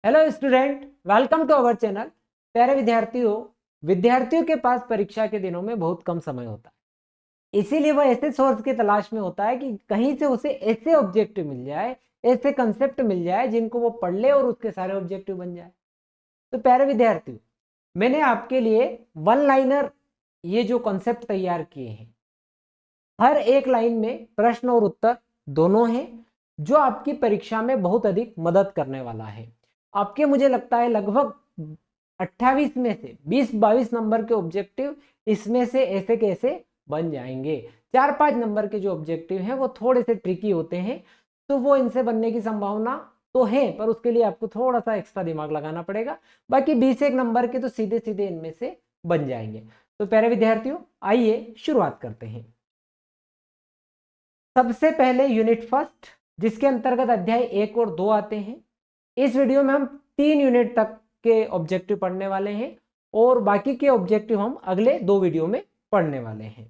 Hello student, welcome to our channel. प्यारे विद्यार्थियों के पास परीक्षा के दिनों में बहुत कम समय होता है, इसीलिए वह ऐसे सोर्स की तलाश में होता है कि कहीं से उसे ऐसे ऑब्जेक्टिव मिल जाए, ऐसे कंसेप्ट मिल जाए जिनको वो पढ़ ले और उसके सारे ऑब्जेक्टिव बन जाए। तो प्यारे विद्यार्थियों, मैंने आपके लिए वन लाइनर ये जो कॉन्सेप्ट तैयार किए हैं, हर एक लाइन में प्रश्न और उत्तर दोनों हैं, जो आपकी परीक्षा में बहुत अधिक मदद करने वाला है। आपके मुझे लगता है लगभग 28 में से 20-22 नंबर के ऑब्जेक्टिव इसमें से ऐसे कैसे बन जाएंगे। 4-5 नंबर के जो ऑब्जेक्टिव हैं वो थोड़े से ट्रिकी होते हैं, तो वो इनसे बनने की संभावना तो है, पर उसके लिए आपको थोड़ा सा एक्स्ट्रा दिमाग लगाना पड़ेगा। बाकी 20 नंबर के तो सीधे सीधे इनमें से बन जाएंगे। तो प्यारे विद्यार्थियों, आइए शुरुआत करते हैं। सबसे पहले यूनिट फर्स्ट, जिसके अंतर्गत अध्याय 1 और 2 आते हैं। इस वीडियो में हम 3 यूनिट तक के ऑब्जेक्टिव पढ़ने वाले हैं और बाकी के ऑब्जेक्टिव हम अगले 2 वीडियो में पढ़ने वाले हैं।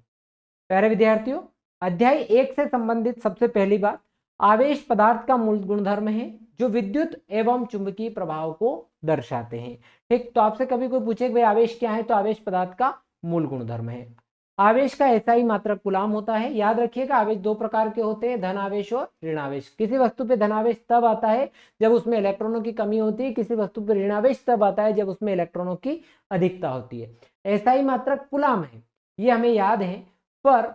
प्यारे विद्यार्थियों, अध्याय 1 से संबंधित सबसे पहली बात, आवेश पदार्थ का मूल गुणधर्म है जो विद्युत एवं चुंबकीय प्रभाव को दर्शाते हैं। ठीक, तो आपसे कभी कोई पूछे कि भाई आवेश क्या है, तो आवेश पदार्थ का मूल गुणधर्म है। आवेश का SI मात्रक कूलाम होता है। याद रखिएगा, आवेश दो प्रकार के होते हैं, धन आवेश और ऋण आवेश। किसी वस्तु पे धन आवेश तब आता है जब उसमें इलेक्ट्रॉनों की कमी होती है, किसी वस्तु पर ऋण आवेश तब आता है जब उसमें इलेक्ट्रॉनों की अधिकता होती है। SI मात्रक कूलाम है, ये हमें याद है, पर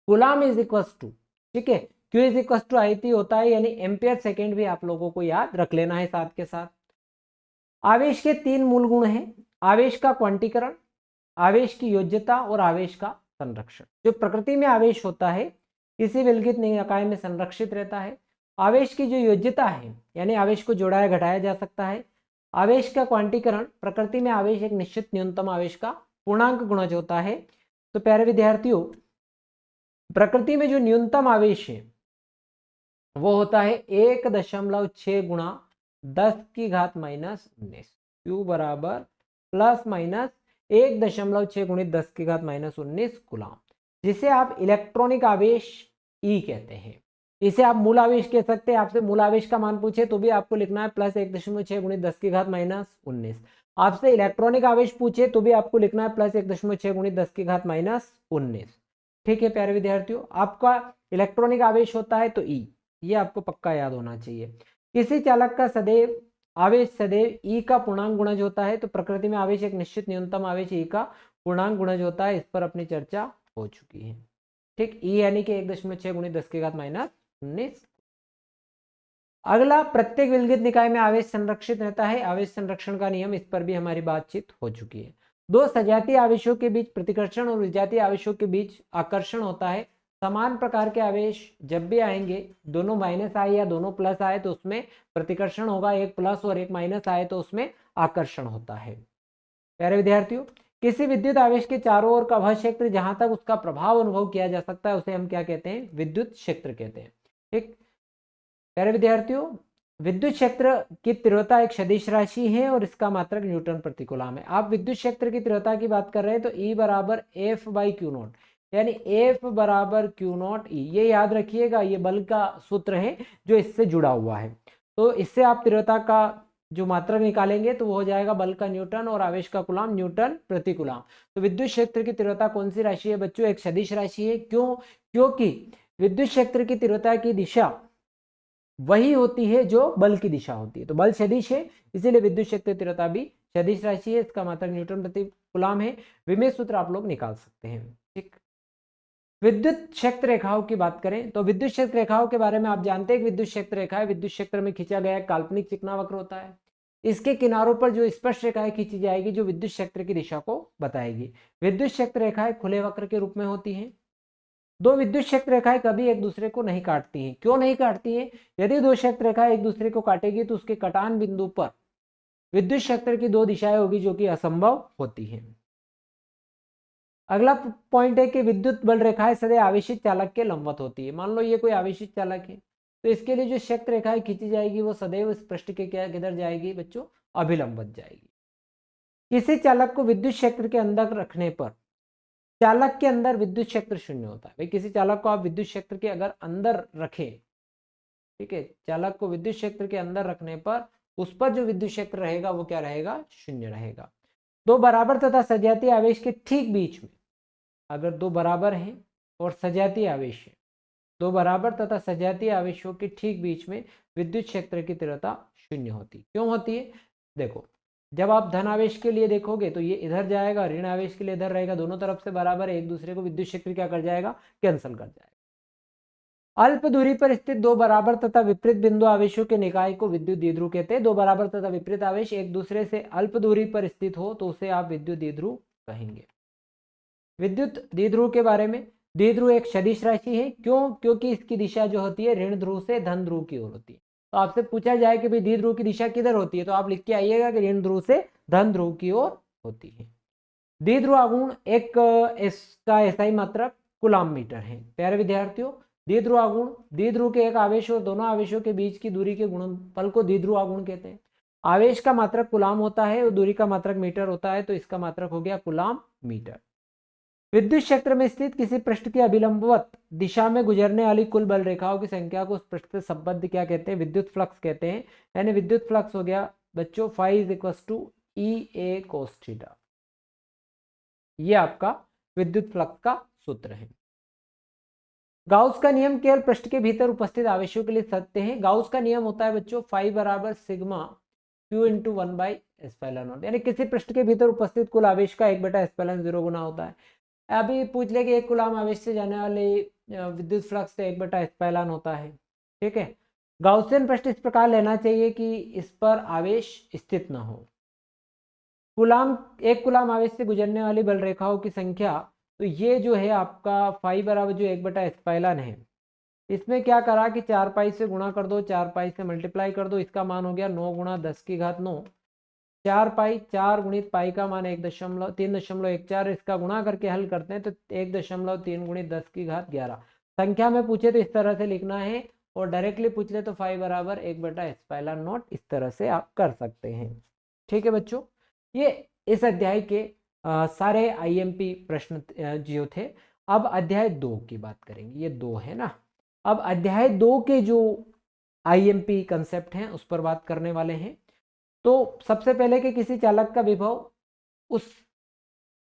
कूलाम इज इक्वल टू, ठीक है, Q is equal to IT होता है, यानी एम्पियर सेकेंड भी आप लोगों को याद रख लेना है साथ के साथ। आवेश के 3 मूल गुण हैं, आवेश का क्वांटीकरण, आवेश की योज्यता और आवेश का संरक्षण। जो प्रकृति में आवेश होता है किसी विलगित निकाय में संरक्षित रहता है। आवेश की जो योज्यता है, यानी आवेश को जोड़ाया घटाया जा सकता है। आवेश का क्वांटीकरण, प्रकृति में आवेश एक निश्चित न्यूनतम आवेश का पूर्णांक गुणज होता है। तो प्यारे विद्यार्थियों, प्रकृति में जो न्यूनतम आवेश है वो होता है 1.6 गुणा 10⁻⁻19। क्यू बराबर प्लस माइनस 1.6 गुणित 10⁻⁻19 कूलाम, जिसे आप इलेक्ट्रॉनिक आवेश E कहते हैं। इसे आप मूल आवेश कह सकते हैं। आपसे मूल आवेश का मान पूछे तो भी आपको लिखना है प्लस 1.6 गुणित 10⁻⁻19। आपसे इलेक्ट्रॉनिक आवेश पूछे तो भी आपको लिखना है प्लस 1.6 गुणित 10⁻⁻19। ठीक है प्यारे विद्यार्थियों, आपका इलेक्ट्रॉनिक आवेश होता है तो E, ये आपको पक्का याद होना चाहिए। किसी चालक का आवेश सदैव E का पूर्णांक गुणज होता है। तो प्रकृति में आवेश एक निश्चित न्यूनतम आवेश E का पूर्णांक गुणज होता है, इस पर अपनी चर्चा हो चुकी है। ठीक, E यानी कि 1.6 गुणित 10⁻⁻19। अगला, प्रत्येक विलगित निकाय में आवेश संरक्षित रहता है। आवेश संरक्षण का नियम, इस पर भी हमारी बातचीत हो चुकी है। दो सजातीय आवेशों के बीच प्रतिकर्षण और विजातीय आवेशों के बीच आकर्षण होता है। समान प्रकार के आवेश जब भी आएंगे, दोनों माइनस आए या दोनों प्लस आए तो उसमें प्रतिकर्षण होगा, एक प्लस और एक माइनस आए तो उसमें आकर्षण होता है। प्यारे विद्यार्थियों, किसी विद्युत आवेश के चारों ओर का वह क्षेत्र जहां तक उसका प्रभाव अनुभव किया जा सकता है उसे हम क्या कहते हैं? विद्युत क्षेत्र कहते हैं। ठीक, प्यारे विद्यार्थियों, विद्युत क्षेत्र की तीव्रता एक सदिश राशि है और इसका मात्रक न्यूटन प्रति कूलम है। आप विद्युत क्षेत्र की तीव्रता की बात कर रहे हैं तो E बराबर F/Q0, यानी F बराबर Q0 E, ये याद रखिएगा, ये बल का सूत्र है जो इससे जुड़ा हुआ है। तो इससे आप तीव्रता का जो मात्रक निकालेंगे तो वो हो जाएगा बल का न्यूटन और आवेश का कूलम न्यूटन प्रति कूलम। तो विद्युत क्षेत्र की तीव्रता कौन सी राशि है बच्चों? एक सदिश राशि है। क्यों? क्योंकि विद्युत क्षेत्र की तीव्रता की दिशा वही होती है जो बल की दिशा होती है। तो बल सदिश है, इसीलिए विद्युत क्षेत्र तीव्रता भी सदिश राशि है, इसका मात्रक न्यूटन प्रति कूलम है। विमेय सूत्र आप लोग निकाल सकते हैं। ठीक, विद्युत क्षेत्र रेखाओं की बात करें तो विद्युत क्षेत्र रेखाओं के बारे में आप जानते हैं कि विद्युत क्षेत्र रेखा है, विद्युत क्षेत्र में खींचा गया काल्पनिक चिकना वक्र होता है। इसके किनारों पर जो स्पर्श रेखाएं खींची जाएगी जो विद्युत क्षेत्र की दिशा को बताएगी। विद्युत क्षेत्र रेखाएं खुले वक्र के रूप में होती हैं। दो विद्युत क्षेत्र रेखाएं कभी एक दूसरे को नहीं काटती हैं। क्यों नहीं काटती हैं? यदि दो क्षेत्र रेखाएं एक दूसरे को काटेगी तो उसके कटान बिंदु पर विद्युत क्षेत्र की दो दिशाएं होगी जो कि असंभव होती हैं। अगला पॉइंट है कि विद्युत बल रेखाएं सदैव आवेशित चालक के लंबवत होती है। मान लो ये कोई आवेशित चालक है तो इसके लिए जो क्षेत्र रेखाएं खींची जाएगी वो सदैव इस पृष्ठ के किधर जाएगी बच्चों? अभिलंबत जाएगी। किसी चालक को विद्युत क्षेत्र के अंदर रखने पर चालक के अंदर विद्युत क्षेत्र शून्य होता है। भाई किसी चालक को आप विद्युत क्षेत्र के अगर अंदर रखें, ठीक है, चालक को विद्युत क्षेत्र के अंदर रखने पर उस पर जो विद्युत क्षेत्र रहेगा वो क्या रहेगा, शून्य रहेगा। दो बराबर तथा सजातीय आवेश के ठीक बीच में, अगर दो बराबर हैं और सजातीय आवेश है, दो बराबर तथा सजातीय आवेशों के ठीक बीच में विद्युत क्षेत्र की तीव्रता शून्य होती है। क्यों होती है? देखो, जब आप धन आवेश के लिए देखोगे तो ये इधर जाएगा, ऋण आवेश के लिए इधर रहेगा, दोनों तरफ से बराबर है, एक दूसरे को विद्युत क्षेत्र क्या कर जाएगा, कैंसिल कर जाएगा। अल्प दूरी पर स्थित दो बराबर तथा विपरीत बिंदु आवेशों के निकाय को विद्युत द्विध्रुव कहते हैं। दो बराबर तथा विपरीत आवेश एक दूसरे से अल्प दूरी पर स्थित हो तो उसे आप विद्युत द्विध्रुव कहेंगे। विद्युत द्विध्रुव के बारे में, द्विध्रुव एक सदिश राशि है। क्यों? क्योंकि इसकी दिशा जो होती है ऋण ध्रुव से धन ध्रुव की ओर होती है। तो आपसे पूछा जाए कि भाई द्विध्रुव की दिशा किधर होती है, तो आप लिख के आइएगा कि ऋण ध्रुव से धन ध्रुव की ओर होती है। द्विध्रुव आघूर्ण एक इसका एसआई मात्रक कूलाम मीटर है। प्यारे विद्यार्थियों, द्विध्रुव आघूर्ण, द्विध्रुव के एक आवेश और दोनों आवेशों के बीच की दूरी के गुणनफल को द्विध्रुव आघूर्ण कहते हैं। आवेश का मात्रक कूलाम होता है और दूरी का मात्रक मीटर होता है, तो इसका मात्रक हो गया कूलाम मीटर। विद्युत क्षेत्र में स्थित किसी पृष्ठ की अभिलंबवत दिशा में गुजरने वाली कुल बल रेखाओं की संख्या को उस पृष्ठ से संबद्ध क्या कहते हैं, विद्युत फ्लक्स कहते हैं। यानी विद्युत फ्लक्स हो गया बच्चों phi = EA cos θ। ये आपका विद्युत फ्लक्स का सूत्र है। गाउस का नियम केवल पृष्ठ के भीतर उपस्थित आवेशों के लिए सत्य है। गाउस का नियम होता है बच्चों phi = सिग्मा Q × 1/ε0, यानी किसी पृष्ठ के भीतर उपस्थित कुल आवेश का 1/ε0 गुना होता है। अभी पूछ ले कि एक कूलाम आवेश से जाने वाले विद्युत फ्लक्स से 1/ε होता है, ठीक है। गाउसियन पृष्ठ इस प्रकार लेना चाहिए कि इस पर आवेश स्थित ना हो। एक कूलाम आवेश से गुजरने वाली बल रेखाओं की संख्या, तो ये जो है आपका phi = जो 1/ε है, इसमें क्या करा कि 4 पाई से गुणा कर दो, 4 पाई से मल्टीप्लाई कर दो, इसका मान हो गया 9 × 10⁹। 4 पाई 4 गुणित पाई का मान 3.14, इसका गुणा करके हल करते हैं तो 1.3 × 10⁻11। संख्या में पूछे तो इस तरह से लिखना है, और डायरेक्टली पूछ ले तो phi = 1/ε0, इस तरह से आप कर सकते हैं। ठीक है बच्चों, ये इस अध्याय के सारे आईएमपी प्रश्न जो थे। अब अध्याय 2 की बात करेंगे, ये 2 है ना। अब अध्याय 2 के जो आईएमपी कंसेप्ट हैं उस पर बात करने वाले हैं। तो सबसे पहले कि किसी चालक का विभव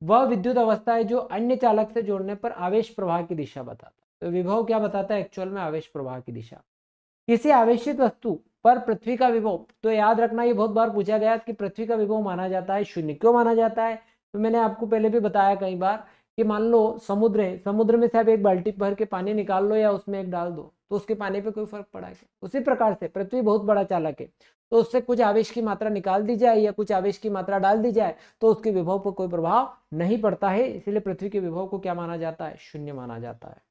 वह विद्युत अवस्था है जो अन्य चालक से जोड़ने पर आवेश प्रवाह की दिशा बताता है। तो विभव क्या बताता है एक्चुअल में, आवेश प्रवाह की दिशा। किसी आवेशित वस्तु पर पृथ्वी का विभव, तो याद रखना ये बहुत बार पूछा गया कि पृथ्वी का विभव माना जाता है शून्य। क्यों माना जाता है? तो मैंने आपको पहले भी बताया कई बार कि मान लो समुद्र है, समुद्र में से आप एक बाल्टी भर के पानी निकाल लो या उसमें एक डाल दो, तो उसके पानी पे कोई फर्क पड़ा है? उसी प्रकार से पृथ्वी बहुत बड़ा चालक है, तो उससे कुछ आवेश की मात्रा निकाल दी जाए या कुछ आवेश की मात्रा डाल दी जाए तो उसके विभव पर कोई प्रभाव नहीं पड़ता है। इसलिए पृथ्वी के विभव को क्या माना जाता है? शून्य माना जाता है।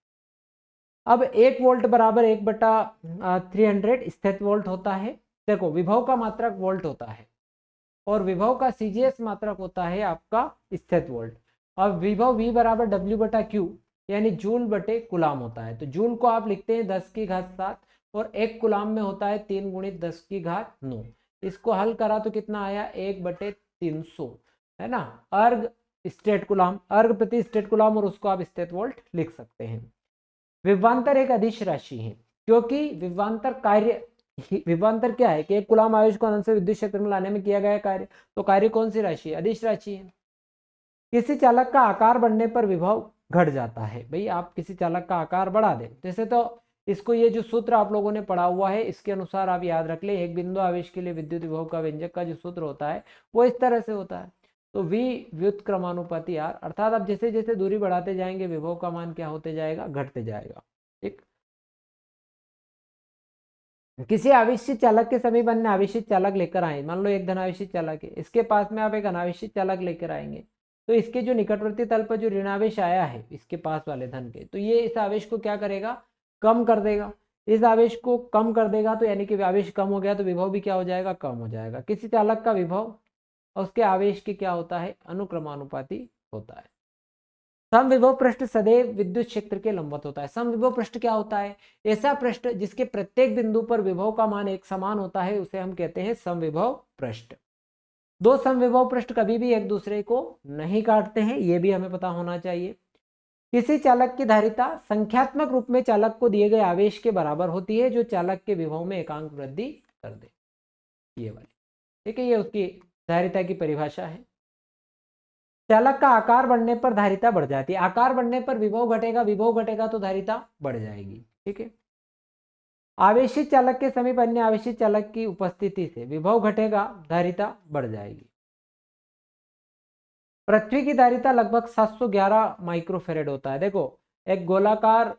अब 1 वोल्ट = 1/300 स्थित वोल्ट होता है। देखो, विभव का मात्रक वोल्ट होता है और विभव का सीजीएस मात्रक होता है आपका स्थित वोल्ट। अब विभव V = W/Q यानी जूल बटे कूलाम होता है। तो जूल को आप लिखते हैं 10⁻7 और 1 कूलाम में होता है 3 × 10⁹। इसको हल करा तो कितना आया? 1/300, है ना। अर्ग स्टेट कूलाम, अर्ग प्रति स्टेट कूलाम, और उसको आप स्थित वोल्ट लिख सकते हैं। विभवांतर एक अदिश राशि है, क्योंकि विभवांतर क्या है कि एक कूलाम आवेश को अनंत से विद्युत क्षेत्र में लाने में किया गया कार्य। तो कार्य कौन सी राशि है? अदिश राशि है। किसी चालक का आकार बढ़ने पर विभव घट जाता है। भाई आप किसी चालक का आकार बढ़ा दें, जैसे तो इसको ये जो सूत्र आप लोगों ने पढ़ा हुआ है इसके अनुसार आप याद रख ले, एक बिंदु आवेश के लिए विद्युत विभव का व्यंजक का जो सूत्र होता है वो इस तरह से होता है। तो V व्युत्क्रमानुपाती R, अर्थात आप जैसे जैसे दूरी बढ़ाते जाएंगे विभव का मान क्या होते जाएगा? घटते जाएगा। ठीक। किसी आवेशित चालक के समीप अन्य आवेशित चालक लेकर आए, मान लो एक धनावेशित चालक है, इसके पास में आप एक अनावेशित चालक लेकर आएंगे, तो इसके जो निकटवर्ती तल पर जो ऋणावेश आया है इसके पास वाले धन के, तो ये इस आवेश को क्या करेगा? कम कर देगा। इस आवेश को कम कर देगा तो यानी कि आवेश कम हो गया तो विभव भी क्या हो जाएगा? कम हो जाएगा। किसी चालक का विभव और उसके आवेश की क्या होता है? अनुक्रमानुपाती होता है। समविभव पृष्ठ सदैव विद्युत क्षेत्र के लंबवत होता है। समविभव पृष्ठ क्या होता है? ऐसा पृष्ठ जिसके प्रत्येक बिंदु पर विभव का मान एक समान होता है उसे हम कहते हैं समविभव पृष्ठ। दो समविभव पृष्ठ कभी भी एक दूसरे को नहीं काटते हैं, यह भी हमें पता होना चाहिए। किसी चालक की धारिता संख्यात्मक रूप में चालक को दिए गए आवेश के बराबर होती है जो चालक के विभव में एकांक वृद्धि कर दे। ये वाली ठीक है, ये उसकी धारिता की परिभाषा है। चालक का आकार बढ़ने पर धारिता बढ़ जाती है, आकार बढ़ने पर विभव घटेगा, विभव घटेगा तो धारिता बढ़ जाएगी। ठीक है, आवेशित चालक के समीप अन्य आवेशित चालक की उपस्थिति से विभव घटेगा, धारिता बढ़ जाएगी। पृथ्वी की धारिता लगभग 711 माइक्रोफेरेड होता है। देखो, एक गोलाकार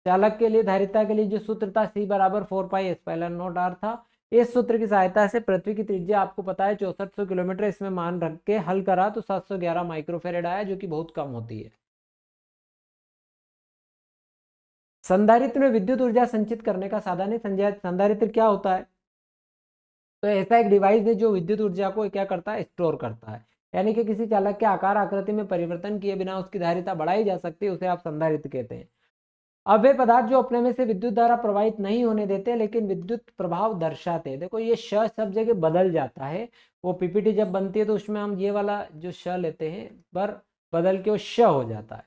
चालक के लिए धारिता के लिए जो सूत्र था C बराबर 4πε0r था। इस सूत्र की सहायता से पृथ्वी की त्रिज्या आपको पता है 6400 किलोमीटर, इसमें मान रख के हल करा तो 711 माइक्रोफेरेड आया, जो कि बहुत कम होती है। संधारित्र में विद्युत ऊर्जा संचित करने का साधन है। संधारित्र क्या होता है? तो ऐसा एक डिवाइस है जो विद्युत ऊर्जा को क्या करता है, स्टोर करता है। यानी कि किसी चालक के आकार आकृति में परिवर्तन किए बिना उसकी धारिता बढ़ाई जा सकती है, उसे आप संधारित्र कहते हैं। अब वे पदार्थ जो अपने में से विद्युत धारा प्रवाहित नहीं होने देते लेकिन विद्युत प्रभाव दर्शाते हैं। देखो, ये श सब जगह बदल जाता है। वो पीपीटी जब बनती है तो उसमें हम ये वाला जो श लेते हैं, पर बदल के वो श हो जाता है।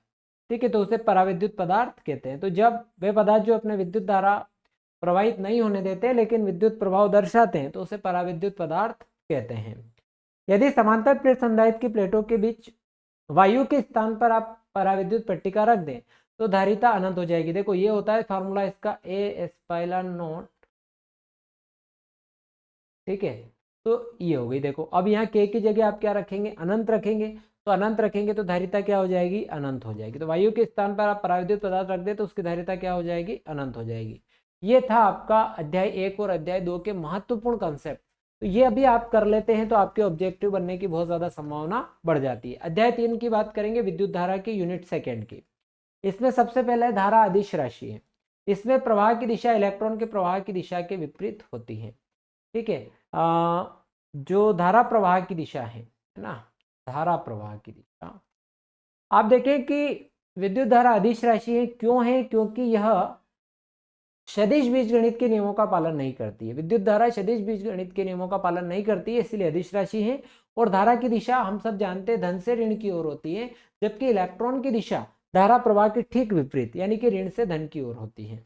ठीक है, तो उसे पराविद्युत पदार्थ कहते हैं। तो जब वे पदार्थ जो अपने विद्युत धारा प्रवाहित नहीं होने देते लेकिन विद्युत प्रभाव दर्शाते हैं तो उसे पराविद्युत पदार्थ कहते हैं। यदि समांतर प्लेट संधारित्र की प्लेटों के बीच वायु के स्थान पर आप पराविद्युत पट्टिका रख दें तो धारिता अनंत हो जाएगी। देखो, ये होता है फॉर्मूला इसका A∈0। ठीक है, तो ये हो गई। देखो, अब यहाँ K की जगह आप क्या रखेंगे, अनंत रखेंगे। तो अनंत रखेंगे तो धारिता क्या हो जाएगी, अनंत हो जाएगी। तो वायु के स्थान पर आप पराविद्युत पदार्थ रख दे तो उसकी धारिता क्या हो जाएगी, अनंत हो जाएगी। ये था आपका अध्याय 1 और अध्याय 2 के महत्वपूर्ण कंसेप्ट। तो ये अभी आप कर लेते हैं तो आपके ऑब्जेक्टिव बनने की बहुत ज्यादा संभावना बढ़ जाती है। अध्याय 3 की बात करेंगे, विद्युत धारा की यूनिट सेकेंड की। इसमें सबसे पहले धारा अदिश राशि है। इसमें प्रवाह की दिशा इलेक्ट्रॉन के प्रवाह की दिशा के विपरीत होती है। ठीक है, जो धारा प्रवाह की दिशा है ना, धारा प्रवाह की दिशा, आप देखें कि विद्युत धारा अदिश राशि है। क्यों है? क्योंकि यह सदिश बीजगणित के नियमों का पालन नहीं करती है। विद्युत धारा सदिश बीजगणित के नियमों का पालन नहीं करती है, इसलिए अदिश राशि है। और धारा की दिशा हम सब जानते हैं धन से ऋण की ओर होती है, जबकि इलेक्ट्रॉन की दिशा धारा प्रवाह के ठीक विपरीत यानी कि ऋण से धन की ओर होती है।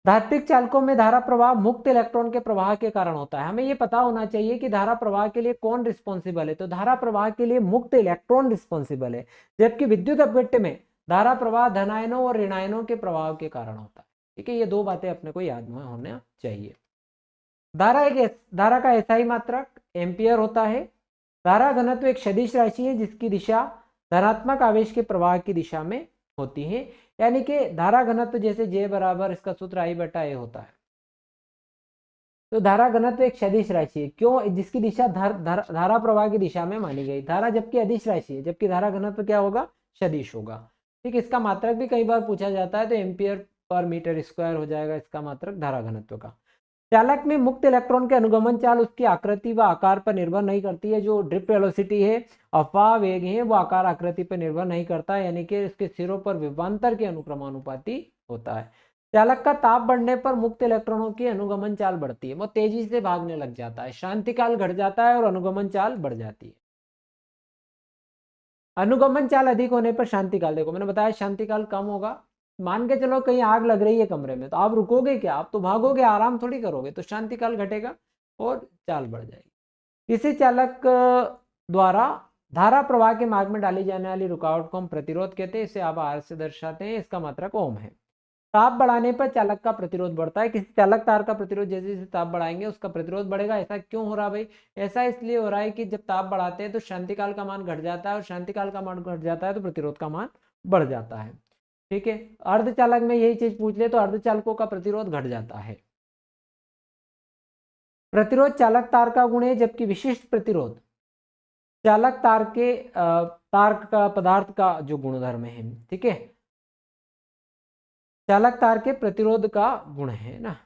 धात्विक चालकों में धारा प्रवाह मुक्त इलेक्ट्रॉन के प्रवाह के कारण होता है। हमें यह पता होना चाहिए कि धारा प्रवाह के लिए कौन रिस्पॉन्सिबल है। तो धारा प्रवाह के लिए मुक्त इलेक्ट्रॉन रिस्पॉन्सिबल है, जबकि विद्युत अपघट्य में धारा प्रवाह धनायनों और ऋणायनों के प्रभाव के कारण होता है। ठीक है, ये दो बातें अपने को याद में होना चाहिए। धारा का एसआई मात्रक एम्पियर होता है। धारा घनत्व एक सदिश राशि है जिसकी दिशा धनात्मक आवेश के प्रवाह की दिशा में होती है। यानी कि धारा घनत्व जैसे J बराबर इसका सूत्र I/A होता है। तो धारा घनत्व एक सदिश राशि है। क्यों? जिसकी दिशा धारा प्रवाह की दिशा में मानी गई। धारा जबकि अदिश राशि है, जबकि धारा घनत्व क्या होगा, सदिश होगा। ठीक, इसका मात्रक भी कई बार पूछा जाता है, तो एम्पियर पर मीटर स्क्वायर हो जाएगा इसका मात्रक धारा घनत्व का। चालक में मुक्त इलेक्ट्रॉन के अनुगमन चाल उसकी आकृति व आकार पर निर्भर नहीं करती है। जो ड्रिफ्ट वेलोसिटी है, अफवाह वेग है, वो आकार आकृति पर निर्भर नहीं करता है, यानी कि इसके सिरों पर विभवांतर के अनुक्रमानुपाती होता है। चालक का ताप बढ़ने पर मुक्त इलेक्ट्रॉनों की अनुगमन चाल बढ़ती है, वो तेजी से भागने लग जाता है, शांतिकाल घट जाता है और अनुगमन चाल बढ़ जाती है। अनुगमन चाल अधिक होने पर शांतिकाल, देखो मैंने बताया शांतिकाल कम होगा। मान के चलो कहीं आग लग रही है कमरे में, तो आप रुकोगे क्या? आप तो भागोगे, आराम थोड़ी करोगे, तो शांतिकाल घटेगा और चाल बढ़ जाएगी। इसी चालक द्वारा धारा प्रवाह के मार्ग में डाली जाने वाली रुकावट को हम प्रतिरोध कहते हैं। इसे आप आर से दर्शाते हैं, इसका मात्रक ओम है। ताप बढ़ाने पर चालक का प्रतिरोध बढ़ता है। किसी चालक तार का प्रतिरोध जैसे जैसे ताप बढ़ाएंगे उसका प्रतिरोध बढ़ेगा। ऐसा क्यों हो रहा है भाई? ऐसा इसलिए हो रहा है कि जब ताप बढ़ाते हैं तो शांतिकाल का मान घट जाता है, और शांतिकाल का मान घट जाता है तो प्रतिरोध का मान बढ़ जाता है। ठीक है, अर्धचालक में यही चीज पूछ ले तो अर्धचालकों का प्रतिरोध घट जाता है। प्रतिरोध चालक तार का गुण है, जबकि विशिष्ट प्रतिरोध चालक तार के तार का पदार्थ का जो गुणधर्म है। ठीक है, चालक तार के प्रतिरोध का गुण है ना,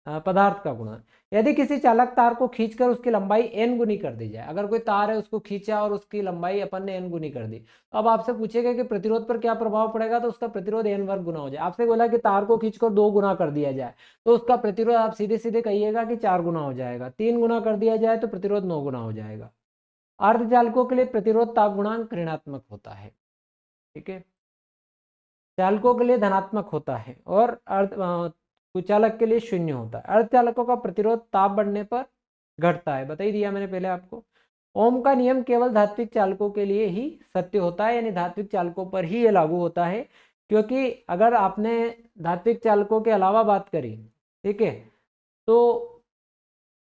पदार्थ का गुण। यदि किसी चालक तार को खींचकर उसकी लंबाई n गुनी कर दी जाए, अगर कोई तार है उसको खींचा और उसकी लंबाई अपन ने n गुनी कर दी, तो अब आपसे पूछेगा कि प्रतिरोध पर क्या प्रभाव पड़ेगा, तो उसका प्रतिरोध n वर्ग गुना हो जाए। आपसे बोला कि तार को खींचकर 2 गुना कर दिया जाए, तो उसका प्रतिरोध आप सीधे सीधे कहिएगा कि 4 गुना हो जाएगा। 3 गुना कर दिया जाए तो प्रतिरोध 9 गुना हो जाएगा। अर्धचालकों के लिए प्रतिरोध ताप गुणांक ऋणात्मक होता है। ठीक है, चालकों के लिए धनात्मक होता है और कुचालक के लिए 0 होता है। अर्धचालकों का प्रतिरोध ताप बढ़ने पर घटता है, बता ही दिया मैंने पहले आपको। ओम का नियम केवल धात्विक चालकों के लिए ही सत्य होता है, यानी धात्विक चालकों पर ही ये लागू होता है, क्योंकि अगर आपने धात्विक चालकों के अलावा बात करी, ठीक है, तो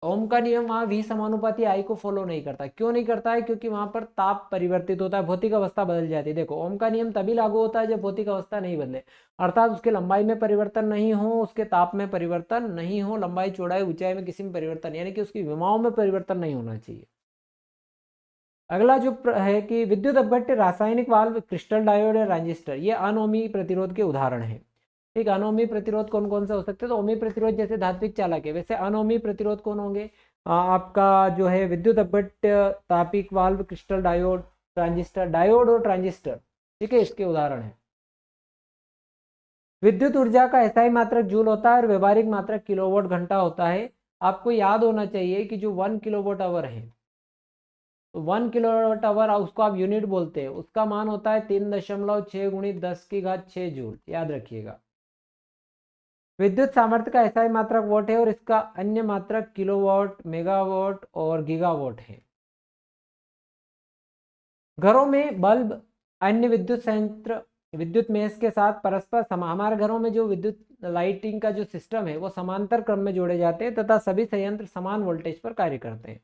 ओम का नियम वहाँ V समानुपाती I को फॉलो नहीं करता। क्यों नहीं करता है? क्योंकि वहां पर ताप परिवर्तित होता है, भौतिक अवस्था बदल जाती है। देखो, ओम का नियम तभी लागू होता है जब भौतिक अवस्था नहीं बदले, अर्थात उसके लंबाई में परिवर्तन नहीं हो, उसके ताप में परिवर्तन नहीं हो, लंबाई चौड़ाई ऊंचाई में किसी में परिवर्तन, यानी कि उसकी विमाओं में परिवर्तन नहीं होना चाहिए। अगला जो है कि विद्युत अपघट्य, रासायनिक वाल्व, क्रिस्टल डायोड या ट्रांजिस्टर, ये अनोमी प्रतिरोध के उदाहरण है। ठीक, अनोमी प्रतिरोध कौन कौन से हो सकते हैं? तो ओमी प्रतिरोध जैसे धात्विक चालक है, वैसे अनोमी प्रतिरोध कौन होंगे? आपका जो है विद्युत अपघट्य, तापिक वाल्व, क्रिस्टल डायोड, ट्रांजिस्टर, डायोड और ट्रांजिस्टर, ठीक है, इसके उदाहरण है। विद्युत ऊर्जा का एसआई मात्रक जूल होता है और व्यवहारिक मात्रक किलोवाट घंटा होता है। आपको याद होना चाहिए कि जो 1 किलोवाट आवर है, तो 1 किलोवाट आवर उसको आप यूनिट बोलते हैं, उसका मान होता है 3.6 × 10⁶ जूल, याद रखिएगा। विद्युत सामर्थ्य का एसआई मात्रक वॉट है और इसका अन्य मात्रक किलोवाट, मेगावाट और गीगावाट है। घरों में बल्ब, अन्य विद्युत संयंत्र विद्युत मेष के साथ परस्पर हमारे घरों में जो विद्युत लाइटिंग का जो सिस्टम है वो समांतर क्रम में जोड़े जाते हैं तथा सभी संयंत्र समान वोल्टेज पर कार्य करते हैं।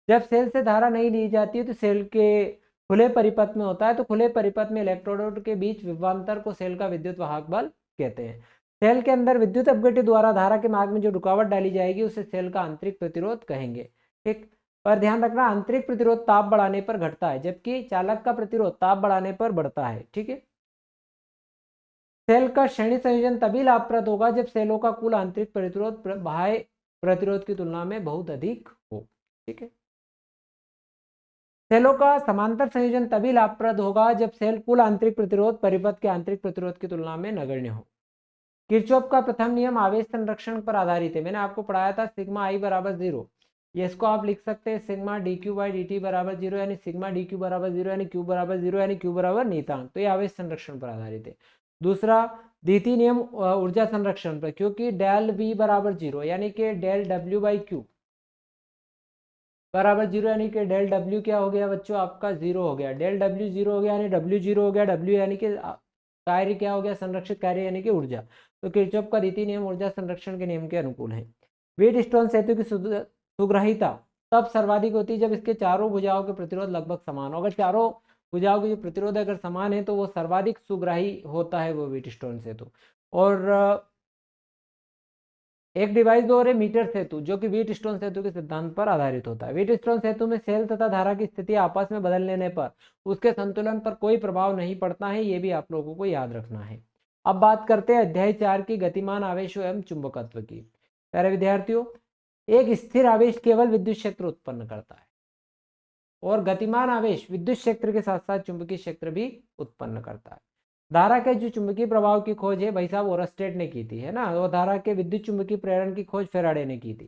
जब सेल से धारा नहीं ली जाती है तो सेल के खुले परिपथ में होता है, तो खुले परिपथ में इलेक्ट्रोड के बीच विभवांतर को सेल का विद्युत वाहक बल कहते हैं। सेल के अंदर विद्युत अपघट्य द्वारा धारा के मार्ग में जो रुकावट डाली जाएगी उसे सेल का आंतरिक प्रतिरोध कहेंगे। ठीक, पर ध्यान रखना, आंतरिक प्रतिरोध ताप बढ़ाने पर घटता है, जबकि चालक का प्रतिरोध ताप बढ़ाने पर बढ़ता है। ठीक है, सेल का श्रेणी संयोजन तभी लाभप्रद होगा जब सेलों का कुल आंतरिक प्रतिरोध बाह्य प्रतिरोध की तुलना में बहुत अधिक हो। ठीक है, सेलों का समांतर संयोजन तभी लाभप्रद होगा जब सेल कुल आंतरिक प्रतिरोध परिपथ के आंतरिक प्रतिरोध की तुलना में नगण्य हो। किरचॉफ का प्रथम नियम आवेश संरक्षण पर आधारित है, मैंने आपको पढ़ाया था सिग्मा आई बराबर 0, ये इसको आप लिख सकते हैं sigma D Q by D T बराबर 0, यानी सिग्मा डी क्यू बराबर 0 यानी क्यू बराबर 0 यानी क्यू बराबर नियतांक, तो ये आवेश संरक्षण पर आधारित है। दूसरा द्वितीय नियम ऊर्जा संरक्षण पर, क्योंकि डेल वी बराबर 0 यानी कि डेल डब्ल्यू बाई क्यू बराबर 0, यानी कि डेल डब्ल्यू क्या हो गया बच्चों आपका 0 हो गया, डेल डब्ल्यू 0 हो गया यानी डब्ल्यू 0 हो गया, डब्ल्यू यानी कि कार्य क्या हो गया, संरक्षित कार्य यानी कि ऊर्जा। तो किरचॉफ का द्वितीय नियम ऊर्जा संरक्षण के नियम के अनुकूल है। व्हीटस्टोन सेतु की सुग्राहिता तब सर्वाधिक होती है जब इसके चारों भुजाओं के प्रतिरोध लगभग समान हो। अगर चारों भुजाओं के जो प्रतिरोध अगर समान है तो वो सर्वाधिक सुग्राही होता है वो व्हीटस्टोन सेतु। और एक डिवाइस और है मीटर सेतु, जो कि व्हीटस्टोन सेतु के सिद्धांत पर आधारित होता है। व्हीटस्टोन सेतु में सेल तथा धारा की स्थिति आपस में बदल लेने पर उसके संतुलन पर कोई प्रभाव नहीं पड़ता है, ये भी आप लोगों को याद रखना है। अब बात करते हैं अध्याय 4 की, गतिमान आवेशों एवं चुंबकत्व की। प्यारे विद्यार्थियों, एक स्थिर आवेश केवल विद्युत क्षेत्र उत्पन्न करता है और गतिमान आवेश विद्युत क्षेत्र के साथ साथ चुंबकीय क्षेत्र भी उत्पन्न करता है। धारा के जो चुंबकीय प्रभाव की खोज है भाई साहब ओरस्टेड ने की थी, है ना, वो धारा के विद्युत चुंबकीय प्रेरण की खोज फेराडे ने की थी।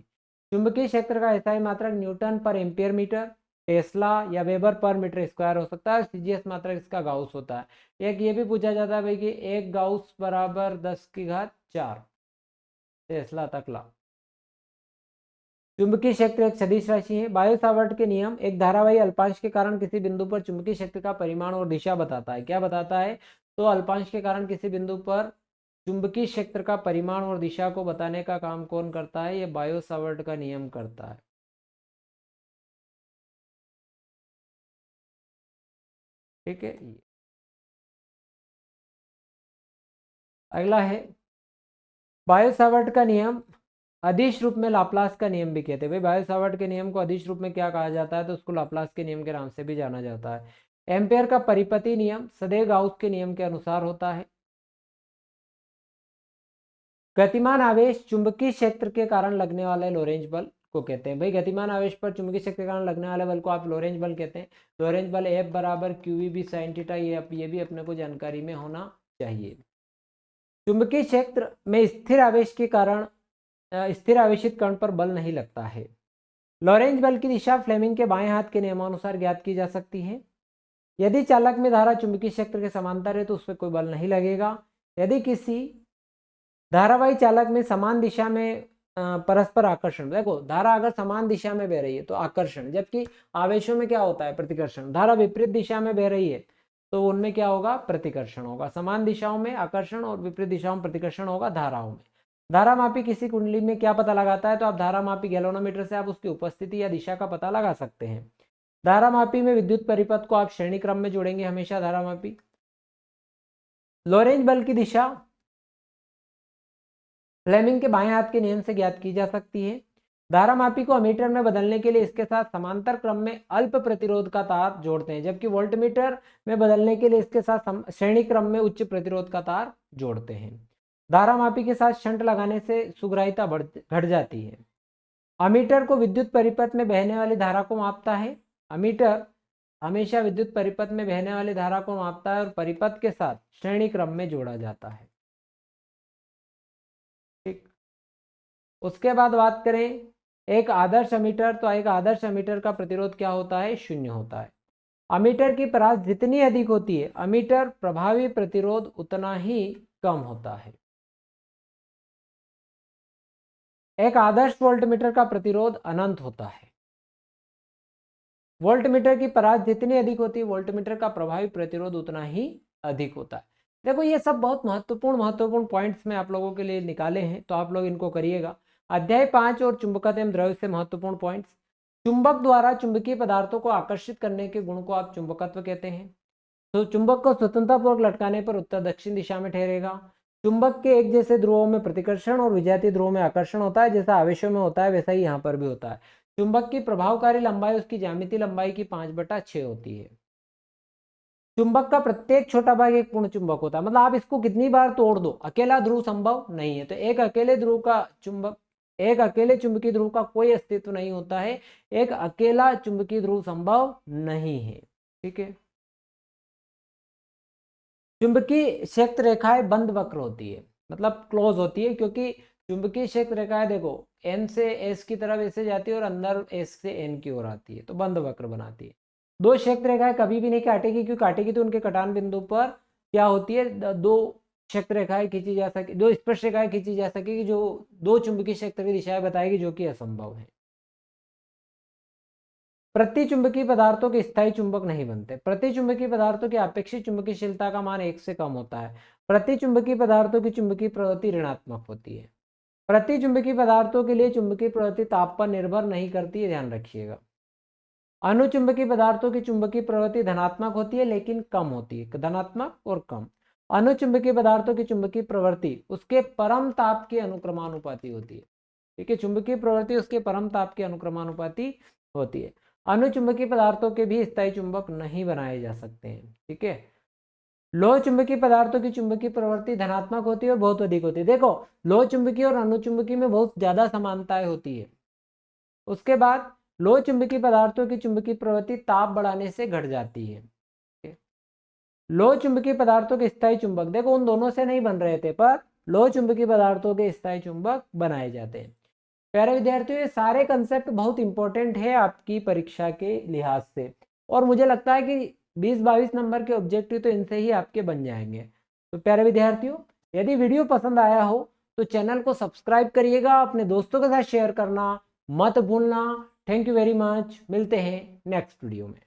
चुंबकीय क्षेत्र का एसआई मात्रक न्यूटन पर एम्पियर मीटर, टेस्ला या वेबर पर मीटर स्क्वायर हो सकता है। सीजीएस मात्रक इसका गाउस होता है। एक ये भी पूछा जाता है भाई कि एक गाउस बराबर 10⁴ टेस्ला तक ला। चुंबकीय क्षेत्र एक सदिश राशि है। बायो सावर्ट के नियम, एक धारावाही अल्पांश के कारण किसी बिंदु पर चुंबकीय क्षेत्र का परिमाण और दिशा बताता है। क्या बताता है? तो अल्पांश के कारण किसी बिंदु पर चुंबकीय क्षेत्र का परिमाण और दिशा को बताने का काम कौन करता है? ये बायो सावर्ट का नियम करता है। ठीक है, अगला है बायो सावर्ट का नियम, अदिश रूप में लाप्लास का नियम भी कहते हैं। भाई बायो सावर्ट के नियम को अदिश रूप में क्या कहा जाता है? तो उसको लाप्लास के नियम के नाम से भी जाना जाता है। एम्पेयर का परिपति नियम सदैव गाउस के नियम के अनुसार होता है। गतिमान आवेश चुंबकीय क्षेत्र के कारण लगने वाले लोरेंज बल को कहते हैं। भाई गतिमान आवेश पर चुंबकीय क्षेत्र के कारण लगने वाले बल को आप लोरेंज बल कहते हैं। लोरेंज बल F बराबर QEB sin थीटा, ये भी अपने को जानकारी में होना चाहिए। चुंबकीय क्षेत्र में स्थिर आवेश के कारण स्थिर आवेशित कण पर बल नहीं लगता है। लॉरेंज बल की दिशा फ्लेमिंग के बाएं हाथ के नियमानुसार ज्ञात की जा सकती है। यदि चालक में धारा चुंबकीय क्षेत्र के समांतर है तो उस पर कोई बल नहीं लगेगा। यदि किसी धारावाही चालक में समान दिशा में परस्पर आकर्षण, देखो धारा अगर समान दिशा में बह रही है तो आकर्षण, जबकि आवेशों में क्या होता है प्रतिकर्षण। धारा विपरीत दिशा में बह रही है तो उनमें क्या होगा प्रतिकर्षण होगा। समान दिशाओं में आकर्षण और विपरीत दिशाओं में प्रतिकर्षण होगा धाराओं में। धारामापी किसी कुंडली में क्या पता लगाता है, तो आप धारामापी गैल्वेनोमीटर से आप उसकी उपस्थिति या दिशा का पता लगा सकते हैं। धारामापी में विद्युत परिपथ को आप श्रेणी क्रम में जोड़ेंगे हमेशा धारामापी। लोरेंज बल की दिशा फ्लेमिंग के बाएं हाथ के नियम से ज्ञात की जा सकती है। धारामापी को अमीटर में बदलने के लिए इसके साथ समांतर क्रम में अल्प प्रतिरोध का तार जोड़ते हैं, जबकि वोल्टमीटर में बदलने के लिए इसके साथ श्रेणी क्रम में उच्च प्रतिरोध का तार जोड़ते हैं। धारामापी के साथ शंट लगाने से सुग्राहिता घट जाती है। अमीटर को विद्युत परिपथ में बहने वाली धारा को मापता है। अमीटर हमेशा विद्युत परिपथ में बहने वाली धारा को मापता है और परिपथ के साथ श्रेणी क्रम में जोड़ा जाता है। ठीक, उसके बाद बात करें एक आदर्श अमीटर, तो एक आदर्श अमीटर का प्रतिरोध क्या होता है, शून्य होता है। अमीटर की परास जितनी अधिक होती है अमीटर प्रभावी प्रतिरोध उतना ही कम होता है। एक आदर्श वोल्टमीटर का प्रतिरोध अनंत होता है। वोल्टमीटर की परास जितनी अधिक होती है वोल्टमीटर का प्रभावी प्रतिरोध उतना ही अधिक होता है। देखो ये सब बहुत महत्वपूर्ण पॉइंट्स में आप लोगों के लिए निकाले हैं, तो आप लोग इनको करिएगा। अध्याय 5 और चुंबकत्व एवं द्रव्य से महत्वपूर्ण पॉइंट्स। चुंबक द्वारा चुंबकीय पदार्थों को आकर्षित करने के गुण को आप चुंबकत्व कहते हैं। तो चुंबक को स्वतंत्रतापूर्वक लटकाने पर उत्तर दक्षिण दिशा में ठहरेगा। चुंबक के एक जैसे ध्रुवों में प्रतिकर्षण और विजातीय ध्रुवों में आकर्षण होता है, जैसा आवेशों में होता है वैसा ही यहाँ पर भी होता है। चुंबक की प्रभावकारी लंबाई उसकी ज्यामितीय लंबाई की 5/6 होती है। चुंबक का प्रत्येक छोटा भाग एक पूर्ण चुंबक होता है, मतलब आप इसको कितनी बार तोड़ दो अकेला ध्रुव संभव नहीं है। तो एक अकेले चुंबकीय ध्रुव का कोई अस्तित्व नहीं होता है, एक अकेला चुंबकीय ध्रुव संभव नहीं है। ठीक है, चुंबकीय क्षेत्र रेखाएं बंद वक्र होती है, मतलब क्लोज होती है, क्योंकि चुंबकीय क्षेत्र रेखाएं देखो एन से एस की तरफ ऐसे जाती है और अंदर एस से एन की ओर आती है, तो बंद वक्र बनाती है। दो क्षेत्र रेखाएं कभी भी नहीं काटेगी, क्यों काटेगी, तो उनके कटान बिंदु पर क्या होती है, दो क्षेत्र रेखाएं खींची जा सके, दो स्पर्श रेखाएं खींची जा सकेगी जो दो चुंबकीय क्षेत्र की दिशाएं बताएगी, जो कि असंभव है। प्रतिचुंबकीय पदार्थों के स्थायी चुंबक नहीं बनते। प्रतिचुंबकीय पदार्थों की अपेक्षित चुंबकीयशीलता का मान 1 से कम होता है। प्रतिचुंबकीय पदार्थों की चुंबकीय प्रवृत्ति ऋणात्मक होती है। प्रतिचुंबकीय पदार्थों के लिए चुंबकीय प्रवृत्ति ताप पर निर्भर नहीं करती है, ध्यान रखिएगा। अनुचुंबकीय पदार्थों की चुंबकीय प्रवृत्ति धनात्मक होती है लेकिन कम होती है, धनात्मक और कम। अनुचुंबकीय पदार्थों की चुंबकीय प्रवृत्ति उसके परम ताप के अनुक्रमानुपाती होती है। ठीक है, चुंबकीय प्रवृत्ति उसके परम ताप के अनुक्रमानुपाती होती है। अनुचुंबकीय पदार्थों के भी स्थायी चुंबक नहीं बनाए जा सकते हैं। ठीक है, लोह चुंबकीय पदार्थों की चुंबकीय प्रवृत्ति धनात्मक होती है और बहुत अधिक होती है। देखो लोह चुंबकीय और अनुचुंबकीय में बहुत ज्यादा समानताएं होती है। उसके बाद लोह चुंबकीय पदार्थों की चुंबकीय प्रवृत्ति ताप बढ़ाने से घट जाती है। लोह चुंबकीय पदार्थों के स्थायी चुंबक देखो उन दोनों से नहीं बन रहे थे, पर लोह चुंबकीय पदार्थों के स्थायी चुंबक बनाए जाते हैं। प्यारे विद्यार्थियों, ये सारे कंसेप्ट बहुत इंपॉर्टेंट है आपकी परीक्षा के लिहाज से, और मुझे लगता है कि 20-22 नंबर के ऑब्जेक्टिव तो इनसे ही आपके बन जाएंगे। तो प्यारे विद्यार्थियों, यदि वीडियो पसंद आया हो तो चैनल को सब्सक्राइब करिएगा, अपने दोस्तों के साथ शेयर करना मत भूलना। थैंक यू वेरी मच, मिलते हैं नेक्स्ट वीडियो में।